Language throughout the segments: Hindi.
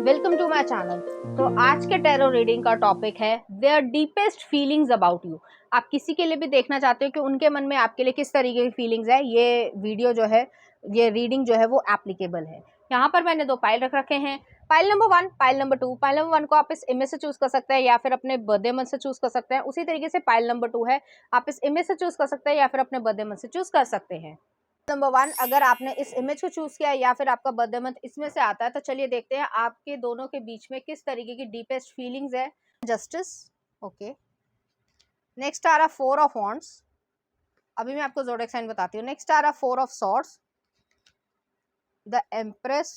Welcome to my channel. तो आज के टैरो रीडिंग का टॉपिक है their deepest feelings about you. आप किसी के लिए भी देखना चाहते हो कि उनके मन में आपके लिए किस तरीके की फीलिंग्स है, ये वीडियो जो है, ये रीडिंग जो है वो एप्लीकेबल है। यहाँ पर मैंने दो पाइल रख रखे हैं, pile number 1, pile number 2। Pile number 1 को आप इस इमेज से चूज कर सकते हैं या फिर अपने बर्थडे मंथ से चूज कर सकते हैं। उसी तरीके से पाइल नंबर 2 है, आप इस इमेज से चूज कर सकते हैं या फिर अपने बर्थडे मंथ से चूज कर सकते हैं। नंबर 1, अगर आपने इस इमेज को चूज किया या फिर आपका बर्थडे मंथ इसमें से आता है, तो चलिए देखते हैं आपके दोनों के बीच में किस तरीके की डीपेस्ट फीलिंग्स है। Justice, okay. नेक्स्ट आ रहा 4 ऑफ वॉन्ड्स। अभी मैं आपको ज़ोडिएक साइन बताती हूँ। नेक्स्ट आ रहा 4 of swords, the empress,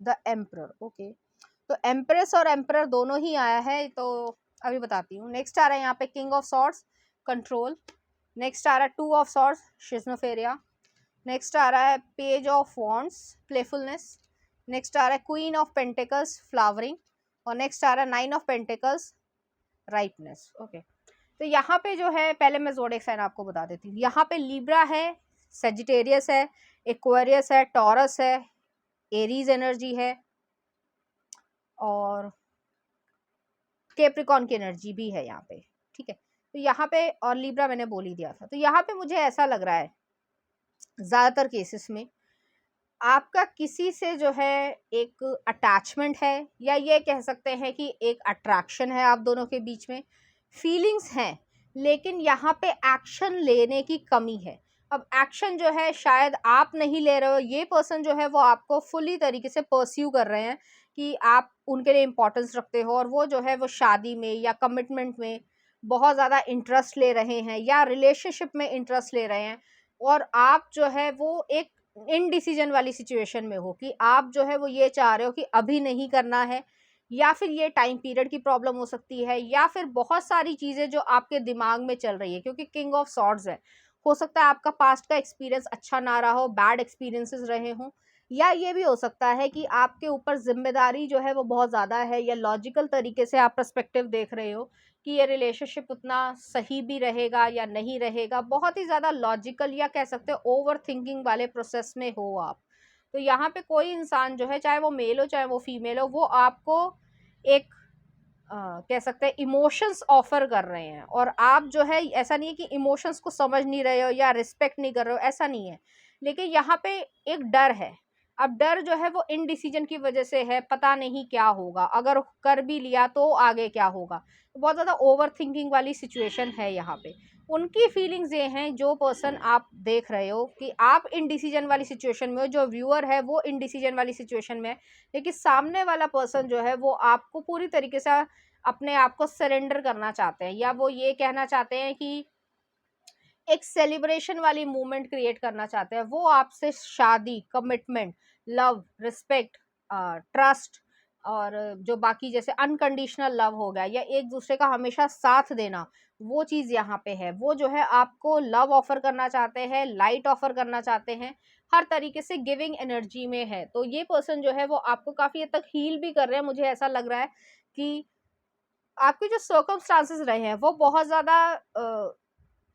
the emperor. Okay, तो एम्प्रेस और एम्परर दोनों ही आया है, तो अभी बताती हूँ। नेक्स्ट आ रहा है यहाँ पे king of swords, control. Next आ रहा है 2 ऑफ सॉर्ड्स, शिज़्नोफेरिया। नेक्स्ट आ रहा है page of wands, playfulness. Next आ रहा है क्वीन ऑफ पेंटिकल्स, फ्लावरिंग। और नेक्स्ट आ रहा है 9 ऑफ पेंटिकल्स, राइपनेस। ओके, तो यहाँ पे जो है, पहले मैं ज़ोडिएक साइन आपको बता देती हूँ। यहाँ पे लिब्रा है, सेजिटेरियस है, एक्वेरियस है, टॉरस है, एरीज एनर्जी है और कैप्रिकॉर्न की एनर्जी भी है यहाँ पे। ठीक है, तो यहाँ पे और लिब्रा मैंने बोल ही दिया था। तो यहाँ पे मुझे ऐसा लग रहा है ज़्यादातर केसेस में आपका किसी से जो है एक अटैचमेंट है, या ये कह सकते हैं कि एक अट्रैक्शन है आप दोनों के बीच में। फीलिंग्स हैं, लेकिन यहाँ पे एक्शन लेने की कमी है। अब एक्शन जो है शायद आप नहीं ले रहे हो, ये पर्सन जो है वो आपको फुली तरीके से परस्यू कर रहे हैं कि आप उनके लिए इम्पोर्टेंस रखते हो, और वो जो है वो शादी में या कमिटमेंट में बहुत ज़्यादा इंटरेस्ट ले रहे हैं या रिलेशनशिप में इंटरेस्ट ले रहे हैं। और आप जो है वो एक इनडिसीजन वाली सिचुएशन में हो कि आप जो है वो ये चाह रहे हो कि अभी नहीं करना है, या फिर ये टाइम पीरियड की प्रॉब्लम हो सकती है, या फिर बहुत सारी चीज़ें जो आपके दिमाग में चल रही है, क्योंकि किंग ऑफ सॉर्ड्स है। हो सकता है आपका पास्ट का एक्सपीरियंस अच्छा ना रहा हो, बैड एक्सपीरियंसेस रहे हों, या ये भी हो सकता है कि आपके ऊपर जिम्मेदारी जो है वो बहुत ज़्यादा है, या लॉजिकल तरीके से आप पर्सपेक्टिव देख रहे हो कि ये रिलेशनशिप उतना सही भी रहेगा या नहीं रहेगा। बहुत ही ज़्यादा लॉजिकल या कह सकते हो ओवर थिंकिंग वाले प्रोसेस में हो आप। तो यहाँ पे कोई इंसान जो है, चाहे वो मेल हो चाहे वो फीमेल हो, वो आपको एक कह सकते हैं इमोशंस ऑफर कर रहे हैं, और आप जो है, ऐसा नहीं है कि इमोशंस को समझ नहीं रहे हो या रिस्पेक्ट नहीं कर रहे हो, ऐसा नहीं है। लेकिन यहाँ पे एक डर है। अब डर जो है वो इनडिसीजन की वजह से है, पता नहीं क्या होगा, अगर कर भी लिया तो आगे क्या होगा। तो बहुत ज़्यादा ओवर थिंकिंग वाली सिचुएशन है यहाँ पे। उनकी फीलिंग्स ये हैं, जो पर्सन आप देख रहे हो कि आप इनडिसीजन वाली सिचुएशन में हो, जो व्यूअर है वो इनडिसीजन वाली सिचुएशन में है, लेकिन सामने वाला पर्सन जो है वो आपको पूरी तरीके से अपने आप को सरेंडर करना चाहते हैं, या वो ये कहना चाहते हैं कि एक सेलिब्रेशन वाली मूवमेंट क्रिएट करना चाहते हैं। वो आपसे शादी, कमिटमेंट, लव, रिस्पेक्ट, ट्रस्ट, और जो बाकी जैसे अनकंडीशनल लव हो गया, या एक दूसरे का हमेशा साथ देना, वो चीज़ यहाँ पे है। वो जो है आपको लव ऑफर करना चाहते हैं, लाइट ऑफर करना चाहते हैं, हर तरीके से गिविंग एनर्जी में है। तो ये पर्सन जो है वो आपको काफ़ी हद तक हील भी कर रहे हैं। मुझे ऐसा लग रहा है कि आपके जो सर्कमस्टांसेस रहे हैं वो बहुत ज़्यादा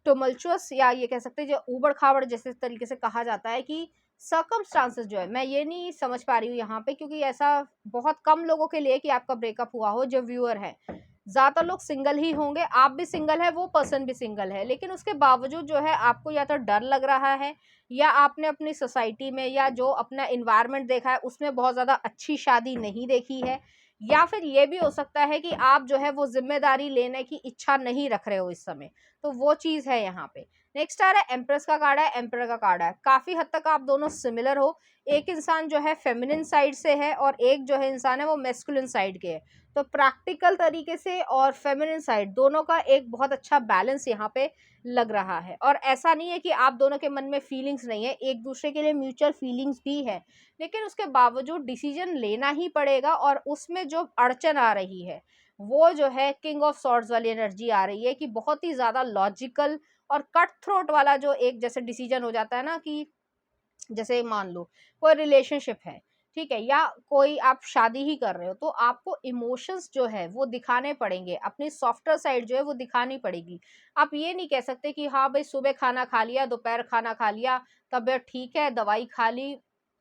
टुमल्चुअस, या ये कह सकते हैं जो ऊबड़-खाबड़ जैसे तरीके से कहा जाता है कि सर्कमस्टांसेस जो है, मैं ये नहीं समझ पा रही हूँ यहाँ पे, क्योंकि ऐसा बहुत कम लोगों के लिए कि आपका ब्रेकअप हुआ हो जो व्यूअर है। ज़्यादातर लोग सिंगल ही होंगे, आप भी सिंगल है, वो पर्सन भी सिंगल है, लेकिन उसके बावजूद जो है आपको या तो डर लग रहा है, या आपने अपनी सोसाइटी में या जो अपना एनवायरनमेंट देखा है उसमें बहुत ज़्यादा अच्छी शादी नहीं देखी है, या फिर ये भी हो सकता है कि आप जो है वो ज़िम्मेदारी लेने की इच्छा नहीं रख रहे हो इस समय। तो वो चीज़ है यहाँ पे। नेक्स्ट आ रहा है एम्प्रेस का कार्ड है, एम्परर का कार्ड है। काफ़ी हद तक आप दोनों सिमिलर हो। एक इंसान जो है फेमिनिन साइड से है, और एक जो है इंसान है वो मैस्कुलिन साइड के है। तो प्रैक्टिकल तरीके से और फेमिनिन साइड दोनों का एक बहुत अच्छा बैलेंस यहाँ पे लग रहा है। और ऐसा नहीं है कि आप दोनों के मन में फीलिंग्स नहीं है, एक दूसरे के लिए म्यूचुअल फीलिंग्स भी है, लेकिन उसके बावजूद डिसीजन लेना ही पड़ेगा। और उसमें जो अड़चन आ रही है वो जो है किंग ऑफ सॉर्ड्स वाली एनर्जी आ रही है, कि बहुत ही ज़्यादा लॉजिकल और कट थ्रोट वाला जो एक जैसे डिसीजन हो जाता है ना, कि जैसे मान लो कोई रिलेशनशिप है, ठीक है, या कोई आप शादी ही कर रहे हो, तो आपको इमोशंस जो है वो दिखाने पड़ेंगे, अपनी सॉफ्टर साइड जो है वो दिखानी पड़ेगी। आप ये नहीं कह सकते कि हाँ भाई सुबह खाना खा लिया, दोपहर खाना खा लिया, तबीयत ठीक है, दवाई खा ली,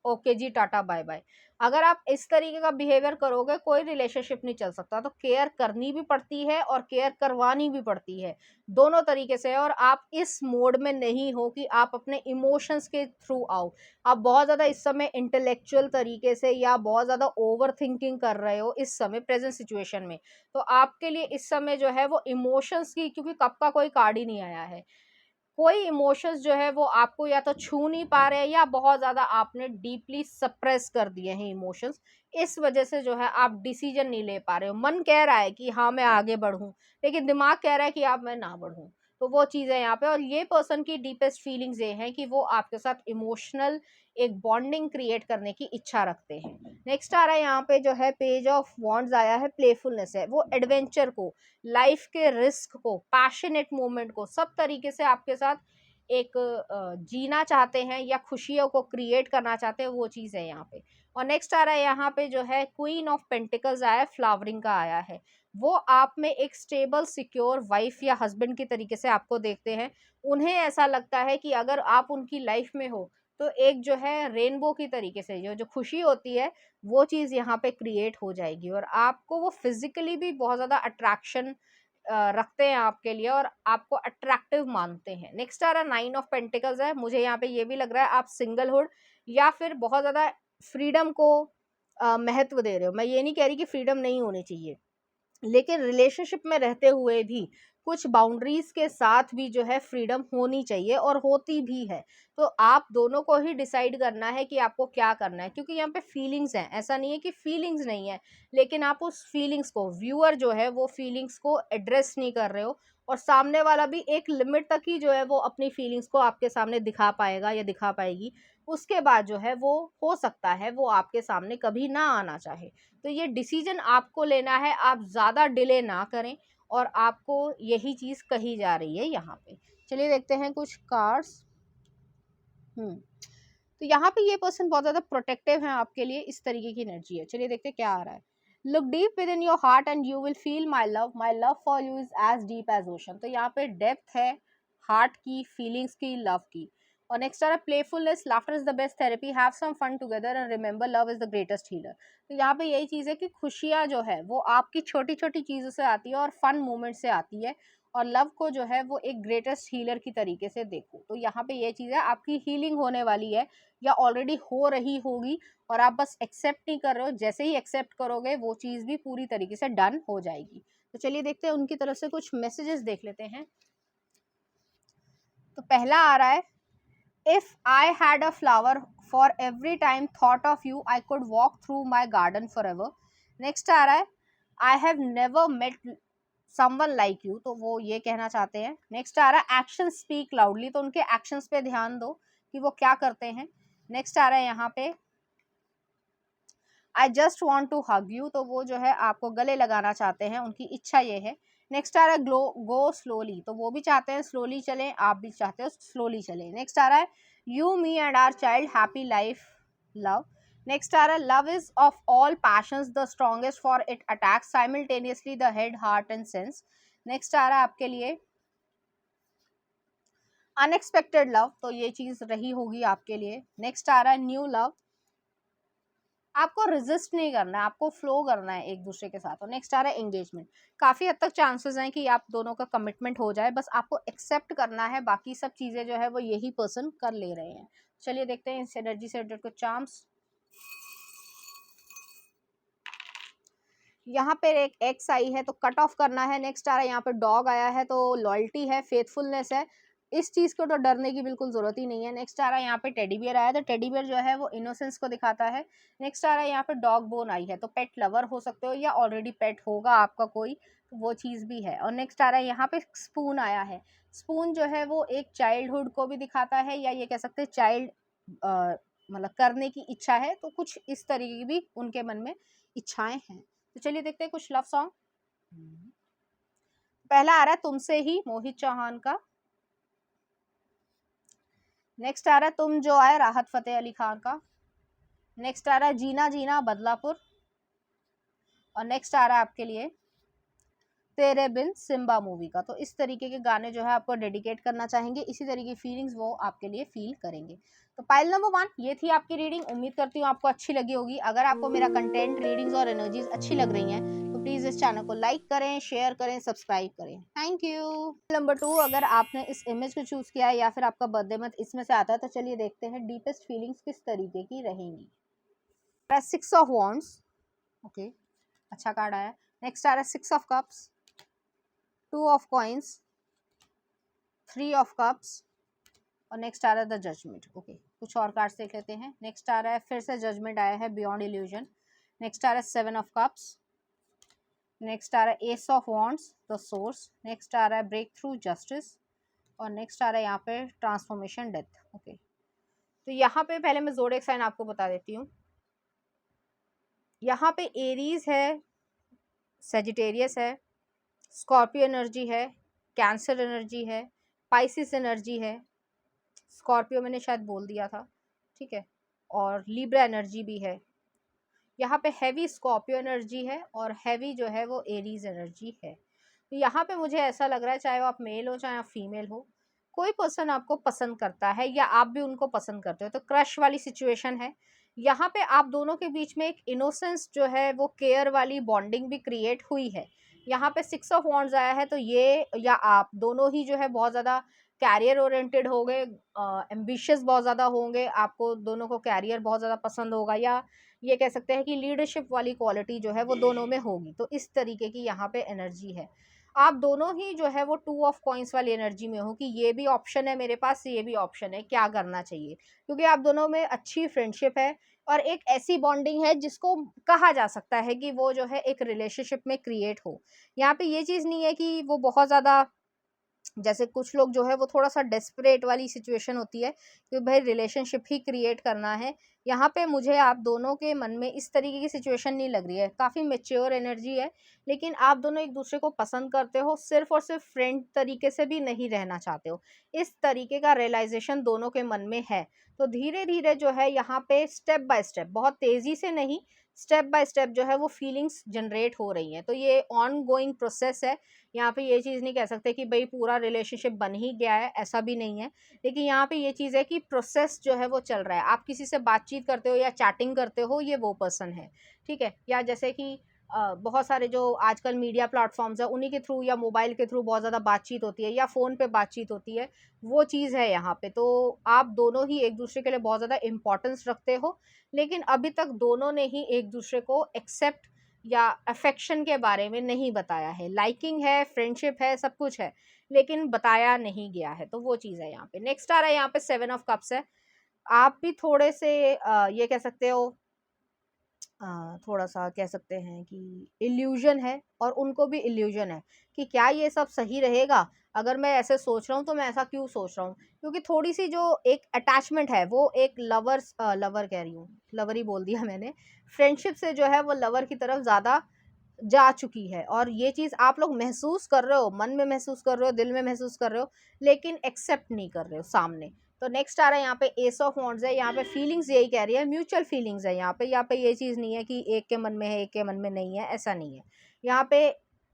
ओके जी, टाटा बाय बाय। अगर आप इस तरीके का बिहेवियर करोगे, कोई रिलेशनशिप नहीं चल सकता। तो केयर करनी भी पड़ती है और केयर करवानी भी पड़ती है, दोनों तरीके से। और आप इस मोड में नहीं हो कि आप अपने इमोशंस के थ्रू आओ। आप बहुत ज़्यादा इस समय इंटेलेक्चुअल तरीके से या बहुत ज़्यादा ओवर थिंकिंग कर रहे हो इस समय प्रेजेंट सिचुएशन में। तो आपके लिए इस समय जो है वो इमोशंस की, क्योंकि कप का कोई कार्ड ही नहीं आया है, कोई इमोशंस जो है वो आपको या तो छू नहीं पा रहे हैं या बहुत ज़्यादा आपने डीपली सप्रेस कर दिए हैं इमोशंस। इस वजह से जो है आप डिसीजन नहीं ले पा रहे हो। मन कह रहा है कि हाँ, मैं आगे बढ़ूँ, लेकिन दिमाग कह रहा है कि अब मैं ना बढ़ूँ। तो वो चीज़ है यहाँ पे। और ये पर्सन की डीपेस्ट फीलिंग्स ये हैं कि वो आपके साथ इमोशनल एक बॉन्डिंग क्रिएट करने की इच्छा रखते हैं। नेक्स्ट आ रहा है यहाँ पे जो है पेज ऑफ वॉन्ड्स आया है, प्लेफुलनेस है। वो एडवेंचर को, लाइफ के रिस्क को, पैशनेट मोमेंट को, सब तरीके से आपके साथ एक जीना चाहते हैं या खुशियों को क्रिएट करना चाहते हैं, वो चीज़ है यहाँ पे। और नेक्स्ट आ रहा है यहाँ पे जो है क्वीन ऑफ पेंटिकल्स आया है, फ्लावरिंग का आया है। वो आप में एक स्टेबल सिक्योर वाइफ या हस्बैंड की तरीके से आपको देखते हैं। उन्हें ऐसा लगता है कि अगर आप उनकी लाइफ में हो तो एक जो है रेनबो की तरीके से जो जो खुशी होती है वो चीज़ यहाँ पे क्रिएट हो जाएगी। और आपको वो फिजिकली भी बहुत ज़्यादा अट्रैक्शन रखते हैं आपके लिए और आपको अट्रैक्टिव मानते हैं। नेक्स्ट आ रहा है नाइन ऑफ पेंटिकल्स है। मुझे यहाँ पे ये भी लग रहा है आप सिंगलहुड या फिर बहुत ज़्यादा फ्रीडम को महत्व दे रहे हो। मैं ये नहीं कह रही कि फ्रीडम नहीं होनी चाहिए, लेकिन रिलेशनशिप में रहते हुए भी कुछ बाउंड्रीज के साथ भी जो है फ्रीडम होनी चाहिए और होती भी है। तो आप दोनों को ही डिसाइड करना है कि आपको क्या करना है, क्योंकि यहाँ पे फीलिंग्स हैं, ऐसा नहीं है कि फीलिंग्स नहीं है, लेकिन आप उस फीलिंग्स को, व्यूअर जो है वो फीलिंग्स को एड्रेस नहीं कर रहे हो। और सामने वाला भी एक लिमिट तक ही जो है वो अपनी फीलिंग्स को आपके सामने दिखा पाएगा या दिखा पाएगी। उसके बाद जो है वो हो सकता है वो आपके सामने कभी ना आना चाहे। तो ये डिसीजन आपको लेना है, आप ज़्यादा डिले ना करें। और आपको यही चीज़ कही जा रही है यहाँ पे। चलिए देखते हैं कुछ कार्ड्स। तो यहाँ पे ये पर्सन बहुत ज़्यादा प्रोटेक्टिव है आपके लिए, इस तरीके की एनर्जी है। चलिए देखते हैं क्या आ रहा है। Look deep within your heart and you will feel my love for you is as deep as ocean. तो यहाँ पे डेप्थ है हार्ट की, फीलिंग्स की, लव की। और नेक्स्ट आ रहा है playfulness, laughter is the best therapy, have some fun together and remember love is the greatest healer. तो यहाँ पे यही चीज़ है कि खुशियाँ जो है वो आपकी छोटी छोटी चीज़ों से आती है और फन मोमेंट से आती है। और लव को जो है वो एक ग्रेटेस्ट हीलर की तरीके से देखो। तो यहाँ पे ये चीज़ है, आपकी हीलिंग होने वाली है या ऑलरेडी हो रही होगी और आप बस एक्सेप्ट नहीं कर रहे हो। जैसे ही एक्सेप्ट करोगे वो चीज़ भी पूरी तरीके से डन हो जाएगी। तो चलिए देखते हैं उनकी तरफ से कुछ मैसेजेस देख लेते हैं। तो पहला आ रहा है, If I had a flower for every time thought of you, I could walk through my garden forever. Next आ रहा है, I have never met someone like you. तो वो ये कहना चाहते हैं। नेक्स्ट आ रहा है, एक्शन स्पीक लाउडली। तो उनके एक्शंस पे ध्यान दो कि वो क्या करते हैं। नेक्स्ट आ रहा है यहाँ पे, I just want to hug you. तो वो जो है आपको गले लगाना चाहते हैं, उनकी इच्छा ये है। नेक्स्ट आ रहा है, गो स्लोली। तो वो भी चाहते हैं स्लोली चले, आप भी चाहते हो स्लोली चले। नेक्स्ट आ रहा है, you me and our child happy life love. Next आ रहा है, love is of all passions the strongest for it attacks simultaneously the head heart and sense. Next आ रहा है आपके लिए अनएक्सपेक्टेड लव। तो ये चीज रही होगी आपके लिए। नेक्स्ट आ रहा है, न्यू लव। आपको रेजिस्ट नहीं करना है, आपको फ्लो करना है एक दूसरे के साथ। और नेक्स्ट आ रहा है एंगेजमेंट। काफ़ी हद तक चांसेस हैं कि आप दोनों का कमिटमेंट हो जाए, बस आपको एक्सेप्ट करना है। बाकी सब चीज़ें जो है वो यही पर्सन कर ले रहे हैं। चलिए देखते हैं इस एनर्जी से रिलेटेड कुछ चार्म्स। यहाँ पे एक एक्स आई है तो कट ऑफ करना है। नेक्स्ट आ रहा है यहाँ पे डॉग आया है तो लॉयल्टी है, फेथफुलनेस है। इस चीज़ को तो डरने की बिल्कुल ज़रूरत ही नहीं है। नेक्स्ट आ रहा है यहाँ पे टेडी बियर आया है तो टेडी बियर जो है वो इनोसेंस को दिखाता है। नेक्स्ट आ रहा है यहाँ पे डॉग बोन आई है तो पेट लवर हो सकते हो या ऑलरेडी पेट होगा आपका कोई, तो वो चीज़ भी है। और नेक्स्ट आ रहा है यहाँ पे स्पून आया है। स्पून जो है वो एक चाइल्डहुड को भी दिखाता है या ये कह सकते हैं चाइल्ड मतलब करने की इच्छा है, तो कुछ इस तरीके की भी उनके मन में इच्छाएं हैं। तो चलिए देखते हैं कुछ लव सॉन्ग। पहला आ रहा है तुमसे ही, मोहित चौहान का। नेक्स्ट आ रहा है तुम जो आए, राहत फतेह अली खान का। नेक्स्ट आ रहा है जीना जीना, बदलापुर। और नेक्स्ट आ रहा है आपके लिए अनस्पेरेबल सिम्बा मूवी का। तो इस तरीके के गाने जो है आपको डेडिकेट करना चाहेंगे, इसी तरीके की फीलिंग्स वो आपके लिए फील करेंगे। तो पाइल नंबर 1 ये थी आपकी रीडिंग। उम्मीद करती हूँ आपको अच्छी लगी होगी। अगर आपको मेरा कंटेंट, रीडिंग्स और एनर्जीज अच्छी लग रही हैं तो प्लीज़ इस चैनल को लाइक करें, शेयर करें, सब्सक्राइब करें। Thank you. नंबर 2 अगर आपने इस इमेज को चूज़ किया है या फिर आपका बर्थडे मंथ इसमें से आता है तो चलिए देखते हैं डीपेस्ट फीलिंग्स किस तरीके की रहेंगी। 6 ऑफ वॉन्ड्स, ओके, अच्छा कार्ड आया। नेक्स्ट आ रहा है 6 of cups, 2 of coins, 3 of cups और नेक्स्ट आ रहा है द जजमेंट। ओके, कुछ और कार्ड्स देख लेते हैं। नेक्स्ट आ रहा है फिर से जजमेंट आया है, बियॉन्ड इल्यूजन। नेक्स्ट आ रहा है 7 ऑफ कप्स। नेक्स्ट आ रहा है ace of wands, the source. Next आ रहा है ब्रेक थ्रू, जस्टिस। और नेक्स्ट आ रहा है यहाँ पे ट्रांसफॉर्मेशन, डेथ। ओके, तो यहाँ पे पहले मैं ज़ोडिएक साइन आपको बता देती हूँ। यहाँ पे एरीज है, सेजिटेरियस है, स्कॉर्पियो एनर्जी है, कैंसर एनर्जी है, पाइसिस एनर्जी है, स्कॉर्पियो मैंने शायद बोल दिया था, ठीक है, और लिब्रा एनर्जी भी है। यहाँ पे हैवी स्कॉर्पियो एनर्जी है और हैवी जो है वो एरीज एनर्जी है। तो यहाँ पे मुझे ऐसा लग रहा है चाहे वो आप मेल हो चाहे आप फीमेल हो, कोई पर्सन आपको पसंद करता है या आप भी उनको पसंद करते हो। तो क्रश वाली सिचुएशन है यहाँ पे। आप दोनों के बीच में एक इनोसेंस जो है वो केयर वाली बॉन्डिंग भी क्रिएट हुई है। यहाँ पे 6 ऑफ वॉन्ड्स आया है तो ये या आप दोनों ही जो है बहुत ज़्यादा कैरियर ओरिएंटेड हो गए, एम्बिशियस बहुत ज़्यादा होंगे, आपको दोनों को कैरियर बहुत ज़्यादा पसंद होगा, या ये कह सकते हैं कि लीडरशिप वाली क्वालिटी जो है वो दोनों में होगी। तो इस तरीके की यहाँ पे एनर्जी है। आप दोनों ही जो है वो 2 ऑफ कॉइन्स वाली एनर्जी में हो कि ये भी ऑप्शन है मेरे पास, ये भी ऑप्शन है, क्या करना चाहिए, क्योंकि आप दोनों में अच्छी फ्रेंडशिप है और एक ऐसी बॉन्डिंग है जिसको कहा जा सकता है कि वो जो है एक रिलेशनशिप में क्रिएट हो। यहाँ पे ये चीज़ नहीं है कि वो बहुत ज़्यादा, जैसे कुछ लोग जो है वो थोड़ा सा डेस्परेट वाली सिचुएशन होती है कि भाई रिलेशनशिप ही क्रिएट करना है। यहाँ पे मुझे आप दोनों के मन में इस तरीके की सिचुएशन नहीं लग रही है, काफ़ी मेच्योर एनर्जी है, लेकिन आप दोनों एक दूसरे को पसंद करते हो, सिर्फ और सिर्फ फ्रेंड तरीके से भी नहीं रहना चाहते हो, इस तरीके का रियलाइजेशन दोनों के मन में है। तो धीरे धीरे जो है यहाँ पे स्टेप बाय स्टेप, बहुत तेज़ी से नहीं, स्टेप बाय स्टेप जो है वो फीलिंग्स जनरेट हो रही हैं। तो ये ऑन गोइंग प्रोसेस है। यहाँ पे ये चीज़ नहीं कह सकते कि भाई पूरा रिलेशनशिप बन ही गया है, ऐसा भी नहीं है, लेकिन यहाँ पे ये चीज़ है कि प्रोसेस जो है वो चल रहा है। आप किसी से बातचीत करते हो या चैटिंग करते हो, ये वो पर्सन है, ठीक है, या जैसे कि बहुत सारे जो आजकल मीडिया प्लेटफॉर्म्स है उन्हीं के थ्रू या मोबाइल के थ्रू बहुत ज़्यादा बातचीत होती है या फ़ोन पे बातचीत होती है, वो चीज़ है यहाँ पे। तो आप दोनों ही एक दूसरे के लिए बहुत ज़्यादा इम्पोर्टेंस रखते हो, लेकिन अभी तक दोनों ने ही एक दूसरे को एक्सेप्ट या अफेक्शन के बारे में नहीं बताया है। लाइकिंग है, फ्रेंडशिप है, सब कुछ है, लेकिन बताया नहीं गया है। तो वो चीज़ है यहाँ पे। नेक्स्ट आ रहा है यहाँ पे 7 ऑफ कप्स है। आप भी थोड़े से ये कह सकते हो, थोड़ा सा कह सकते हैं कि इल्यूजन है और उनको भी इल्यूजन है कि क्या ये सब सही रहेगा, अगर मैं ऐसे सोच रहा हूँ तो मैं ऐसा क्यों सोच रहा हूँ, क्योंकि थोड़ी सी जो एक अटैचमेंट है वो एक लवर कह रही हूँ, लवर ही बोल दिया मैंने, फ्रेंडशिप से जो है वो लवर की तरफ ज़्यादा जा चुकी है। और ये चीज़ आप लोग महसूस कर रहे हो, मन में महसूस कर रहे हो, दिल में महसूस कर रहे हो, लेकिन एक्सेप्ट नहीं कर रहे हो सामने। तो नेक्स्ट आ रहा है यहाँ पे एस ऑफ वॉन्ड्स है। यहाँ पे फीलिंग्स यही कह रही है, म्यूचुअल फीलिंग्स है यहाँ पे ये चीज़ नहीं है कि एक के मन में है एक के मन में नहीं है, ऐसा नहीं है। यहाँ पे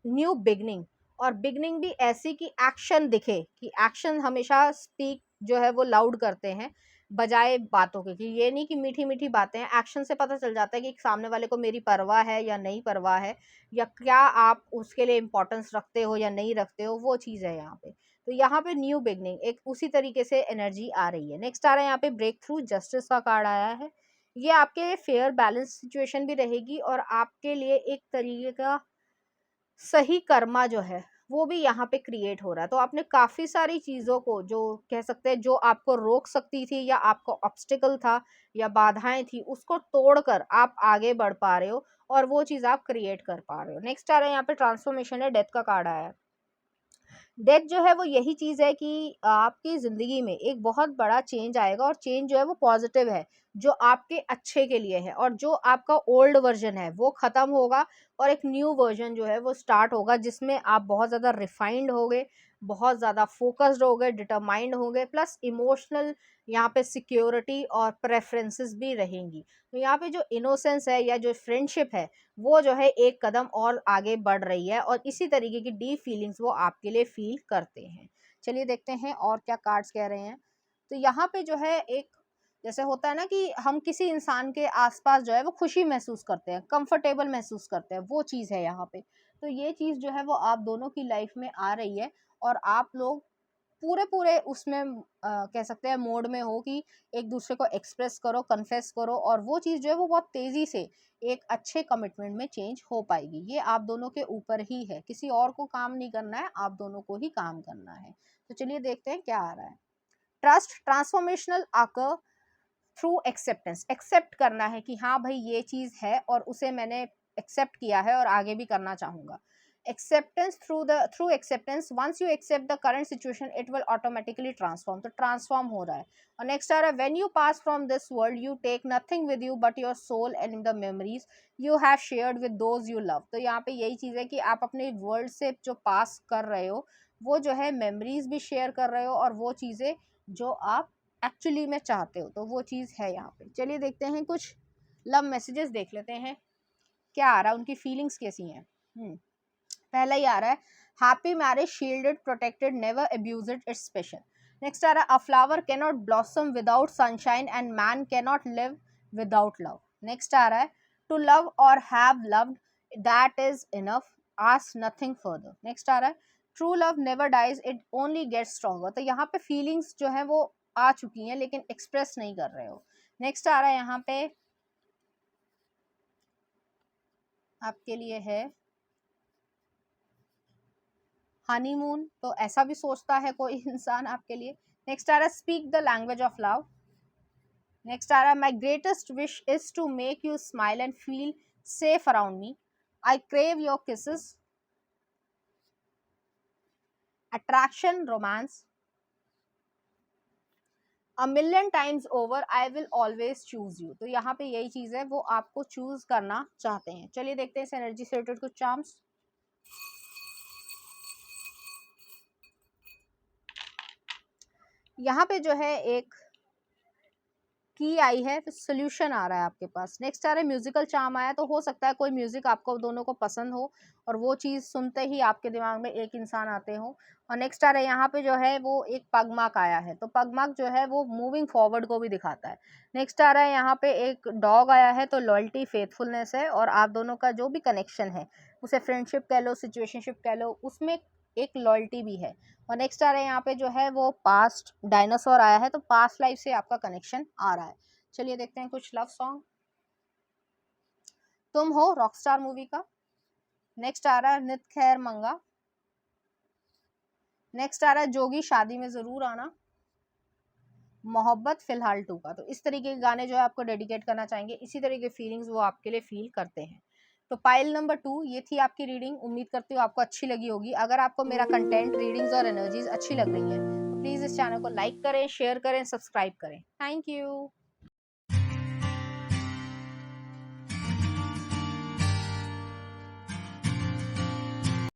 न्यू बिगनिंग, और बिगनिंग भी ऐसी कि एक्शन दिखे, कि एक्शन हमेशा स्पीक जो है वो लाउड करते हैं बजाय बातों के। कि ये नहीं कि मीठी मीठी बातें हैं, एक्शन से पता चल जाता है कि सामने वाले को मेरी परवाह है या नहीं परवाह है, या क्या आप उसके लिए इम्पोर्टेंस रखते हो या नहीं रखते हो, वो चीज़ है यहाँ पे। तो यहाँ पे न्यू बिगनिंग एक उसी तरीके से एनर्जी आ रही है। नेक्स्ट आ रहा है यहाँ पे ब्रेक थ्रू, जस्टिस का कार्ड आया है। ये आपके फेयर बैलेंस सिचुएशन भी रहेगी और आपके लिए एक तरीके का सही कर्मा जो है वो भी यहाँ पे क्रिएट हो रहा है। तो आपने काफ़ी सारी चीज़ों को, जो कह सकते हैं जो आपको रोक सकती थी या आपको ऑब्स्टिकल था या बाधाएं थी, उसको तोड़कर आप आगे बढ़ पा रहे हो और वो चीज़ आप क्रिएट कर पा रहे हो। नेक्स्ट आ रहा है यहाँ पे ट्रांसफॉर्मेशन है, डेथ का कार्ड आया है। डेथ जो है वो यही चीज़ है कि आपकी ज़िंदगी में एक बहुत बड़ा चेंज आएगा और चेंज जो है वो पॉजिटिव है, जो आपके अच्छे के लिए है, और जो आपका ओल्ड वर्जन है वो ख़त्म होगा और एक न्यू वर्जन जो है वो स्टार्ट होगा, जिसमें आप बहुत ज़्यादा रिफाइंड होगे, बहुत ज़्यादा फोकस्ड हो गए, डिटरमाइंड हो गए, प्लस इमोशनल यहाँ पे सिक्योरिटी और प्रेफरेंसेस भी रहेंगी। तो यहाँ पे जो इनोसेंस है या जो फ्रेंडशिप है वो जो है एक कदम और आगे बढ़ रही है, और इसी तरीके की डीप फीलिंग्स वो आपके लिए फील करते हैं। चलिए देखते हैं और क्या कार्ड्स कह रहे हैं। तो यहाँ पे जो है एक, जैसे होता है ना कि हम किसी इंसान के आसपास जो है वो खुशी महसूस करते हैं, कंफर्टेबल महसूस करते हैं, वो चीज़ है यहाँ पे। तो ये चीज़ जो है वो आप दोनों की लाइफ में आ रही है, और आप लोग पूरे पूरे उसमें कह सकते हैं मोड में हो कि एक दूसरे को एक्सप्रेस करो, कन्फेस करो, और वो चीज़ जो है वो बहुत तेज़ी से एक अच्छे कमिटमेंट में चेंज हो पाएगी। ये आप दोनों के ऊपर ही है, किसी और को काम नहीं करना है, आप दोनों को ही काम करना है। तो चलिए देखते हैं क्या आ रहा है। ट्रस्ट ट्रांसफॉर्मेशनल आकर थ्रू एक्सेप्टेंस, एक्सेप्ट करना है कि हाँ भाई ये चीज़ है और उसे मैंने एक्सेप्ट किया है और आगे भी करना चाहूँगा। Acceptance through acceptance, once you accept the current situation it will automatically transform, तो ट्रांसफॉर्म हो रहा है। और नेक्स्ट आ रहा है, when you pass from this world you take nothing with you but your soul and the memories you have shared with those you love. तो यहाँ पे यही चीज़ है कि आप अपने वर्ल्ड से जो पास कर रहे हो वो जो है मेमोरीज भी शेयर कर रहे हो, और वो चीज़ें जो आप एक्चुअली में चाहते हो, तो वो चीज़ है यहाँ पे। चलिए देखते हैं कुछ लव मैसेजेस, देख लेते हैं क्या आ रहा है, उनकी फीलिंग्स कैसी हैं। पहला ही आ रहा है, happy marriage, shielded, protected, never abused, it's special. Next आ रहा है, a flower can not blossom without sunshine and man can not live without love. Next आ रहा है, to love or have loved that is enough, ask nothing further. Next आ रहा है, true love never dies it only gets stronger. तो यहाँ पे फीलिंग्स जो है वो आ चुकी हैं लेकिन एक्सप्रेस नहीं कर रहे हो। नेक्स्ट आ रहा है यहाँ पे आपके लिए है हनीमून, तो ऐसा भी सोचता है कोई इंसान आपके लिए। नेक्स्ट आ रहा है, speak the language of love. Next आ रहा है, my greatest wish is to make you smile and feel safe around me, I crave your kisses, attraction, romance, a million times over, I will always choose you. तो यहाँ पे यही चीज है, वो आपको चूज करना चाहते हैं। चलिए देखते हैं इस एनर्जी से रिलेटेड कुछ चार्म्स। यहाँ पे जो है एक की आई है, फिर सोल्यूशन आ रहा है आपके पास। नेक्स्ट आ रहा है म्यूजिकल चार्म आया, तो हो सकता है कोई म्यूजिक आपको दोनों को पसंद हो और वो चीज़ सुनते ही आपके दिमाग में एक इंसान आते हो। और नेक्स्ट आ रहा है यहाँ पे जो है वो एक पगमार्क आया है, तो पगमार्क जो है वो मूविंग फॉरवर्ड को भी दिखाता है। नेक्स्ट आ रहा है यहाँ पे एक डॉग आया है, तो लॉयल्टी, फेथफुलनेस है, और आप दोनों का जो भी कनेक्शन है उसे फ्रेंडशिप कह लो, सिचुएशनशिप कह लो, उसमें एक लॉयल्टी भी है। और नेक्स्ट आ रहा है यहाँ पे जो है वो पास्ट डायनासोर आया है, तो पास्ट लाइफ से आपका कनेक्शन आ रहा है। चलिए देखते हैं कुछ लव सॉन्ग। तुम हो, रॉकस्टार मूवी का। नेक्स्ट आ रहा है नित खैर मंगा। नेक्स्ट आ रहा है जोगी शादी में जरूर आना, मोहब्बत फिलहाल 2 का। तो इस तरीके के गाने जो है आपको डेडिकेट करना चाहेंगे, इसी तरह के फीलिंग्स वो आपके लिए फील करते हैं। तो पाइल नंबर 2 ये थी आपकी रीडिंग, उम्मीद करती हूँ आपको अच्छी लगी होगी। अगर आपको मेरा कंटेंट, रीडिंग्स और एनर्जीज अच्छी लग रही हैं तो प्लीज़ इस चैनल को लाइक करें, शेयर करें, सब्सक्राइब करें। Thank you.